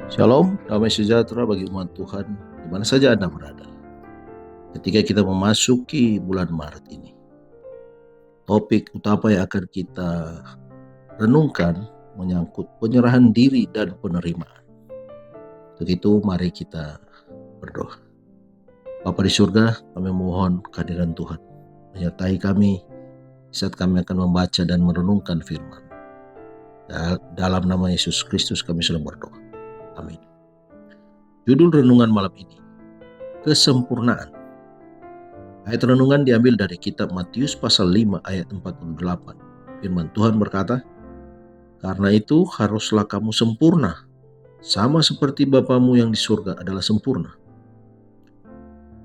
Shalom, damai sejahtera bagi umat Tuhan, di mana saja Anda berada. Ketika kita memasuki bulan Maret ini, topik utama yang akan kita renungkan menyangkut penyerahan diri dan penerimaan. Untuk itu, mari kita berdoa. Bapa di surga, kami mohon kehadiran Tuhan menyertai kami saat kami akan membaca dan merenungkan firman. Dalam nama Yesus Kristus kami sudah berdoa. Amin. Judul renungan malam ini, kesempurnaan. Ayat renungan diambil dari kitab Matius pasal 5 ayat 48. Firman Tuhan berkata, "Karena itu haruslah kamu sempurna, sama seperti Bapamu yang di surga adalah sempurna."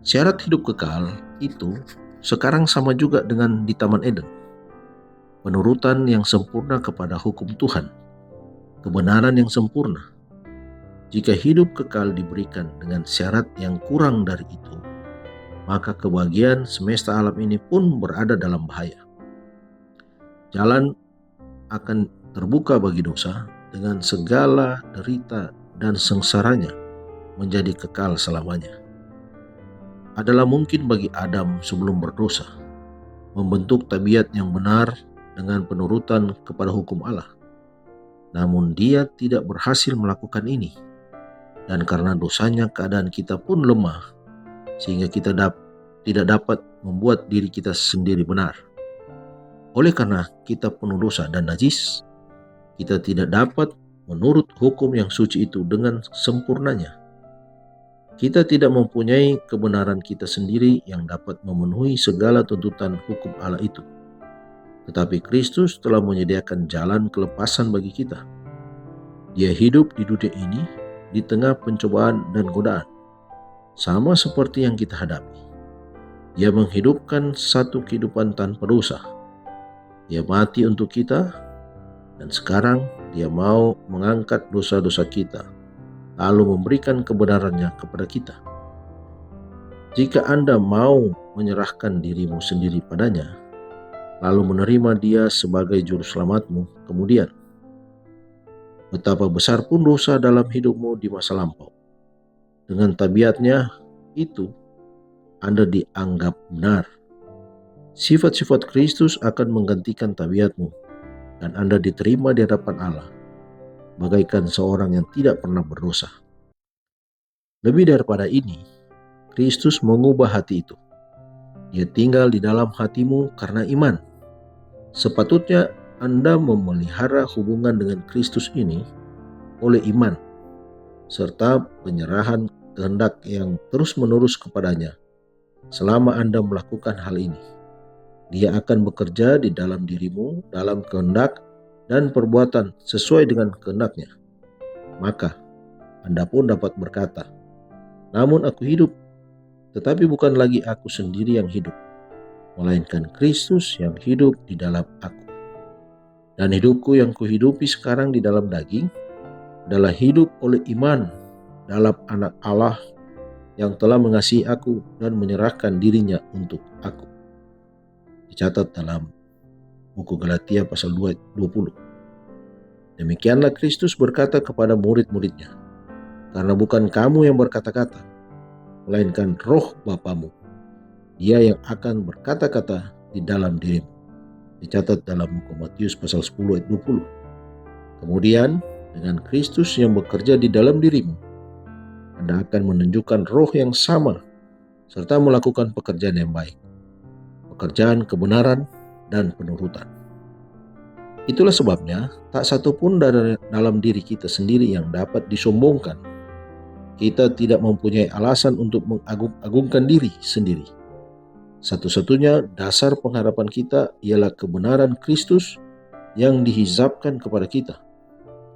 Syarat hidup kekal itu sekarang sama juga dengan di Taman Eden. Penurutan yang sempurna kepada hukum Tuhan, kebenaran yang sempurna. Jika hidup kekal diberikan dengan syarat yang kurang dari itu, maka kebahagiaan semesta alam ini pun berada dalam bahaya. Jalan akan terbuka bagi dosa dengan segala derita dan sengsaranya menjadi kekal selamanya. Adalah mungkin bagi Adam sebelum berdosa membentuk tabiat yang benar dengan penurutan kepada hukum Allah. Namun dia tidak berhasil melakukan ini. Dan karena dosanya keadaan kita pun lemah, sehingga kita tidak dapat membuat diri kita sendiri benar. Oleh karena kita penuh dosa dan najis, kita tidak dapat menurut hukum yang suci itu dengan sempurnanya. Kita tidak mempunyai kebenaran kita sendiri yang dapat memenuhi segala tuntutan hukum Allah itu. Tetapi Kristus telah menyediakan jalan kelepasan bagi kita. Dia hidup di dunia ini di tengah pencobaan dan godaan, sama seperti yang kita hadapi. Dia menghidupkan satu kehidupan tanpa dosa. Dia mati untuk kita, dan sekarang dia mau mengangkat dosa-dosa kita, lalu memberikan kebenarannya kepada kita. Jika Anda mau menyerahkan dirimu sendiri padanya, lalu menerima dia sebagai juru selamatmu kemudian, betapa besar pun dosa dalam hidupmu di masa lampau, dengan tabiatnya itu Anda dianggap benar. Sifat-sifat Kristus akan menggantikan tabiatmu, dan Anda diterima di hadapan Allah, bagaikan seorang yang tidak pernah berdosa. Lebih daripada ini, Kristus mengubah hati itu. Dia tinggal di dalam hatimu karena iman. Sepatutnya Anda memelihara hubungan dengan Kristus ini oleh iman, serta penyerahan kehendak yang terus-menerus kepadanya. Selama Anda melakukan hal ini, Dia akan bekerja di dalam dirimu dalam kehendak dan perbuatan sesuai dengan kehendak-Nya. Maka Anda pun dapat berkata, "Namun aku hidup, tetapi bukan lagi aku sendiri yang hidup, melainkan Kristus yang hidup di dalam aku. Dan hidupku yang kuhidupi sekarang di dalam daging adalah hidup oleh iman dalam Anak Allah yang telah mengasihi aku dan menyerahkan dirinya untuk aku." Dicatat dalam buku Galatia pasal 2 ayat 20. Demikianlah Kristus berkata kepada murid-muridnya, "Karena bukan kamu yang berkata-kata, melainkan Roh Bapamu, Dia yang akan berkata-kata di dalam dirimu." Dicatat dalam buku Matius pasal 10 ayat 20. Kemudian dengan Kristus yang bekerja di dalam dirimu, Anda akan menunjukkan roh yang sama serta melakukan pekerjaan yang baik, pekerjaan kebenaran dan penurutan. Itulah sebabnya tak satu pun dalam diri kita sendiri yang dapat disombongkan. Kita tidak mempunyai alasan untuk mengagung-agungkan diri sendiri. Satu-satunya dasar pengharapan kita ialah kebenaran Kristus yang dihizabkan kepada kita,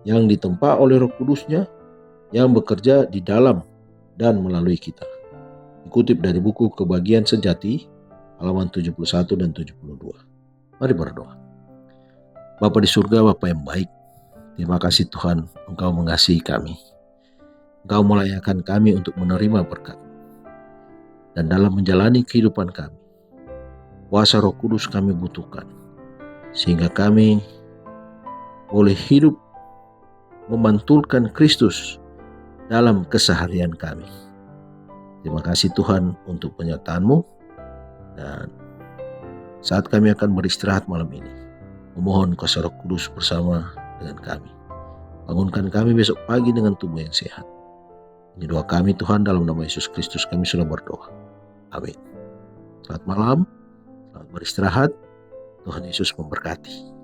yang ditempa oleh Roh Kudus-Nya yang bekerja di dalam dan melalui kita. Dikutip dari buku Kebahagiaan Sejati, halaman 71 dan 72. Mari berdoa. Bapa di surga, Bapa yang baik, terima kasih Tuhan, Engkau mengasihi kami. Engkau melayakkan kami untuk menerima berkat. Dan dalam menjalani kehidupan kami, kuasa Roh Kudus kami butuhkan, sehingga kami boleh hidup memantulkan Kristus dalam keseharian kami. Terima kasih Tuhan untuk penyertaan-Mu, dan saat kami akan beristirahat malam ini, memohon kuasa Roh Kudus bersama dengan kami. Bangunkan kami besok pagi dengan tubuh yang sehat. Ini doa kami Tuhan, dalam nama Yesus Kristus kami sudah berdoa. Amin. Selamat malam, selamat beristirahat. Tuhan Yesus memberkati.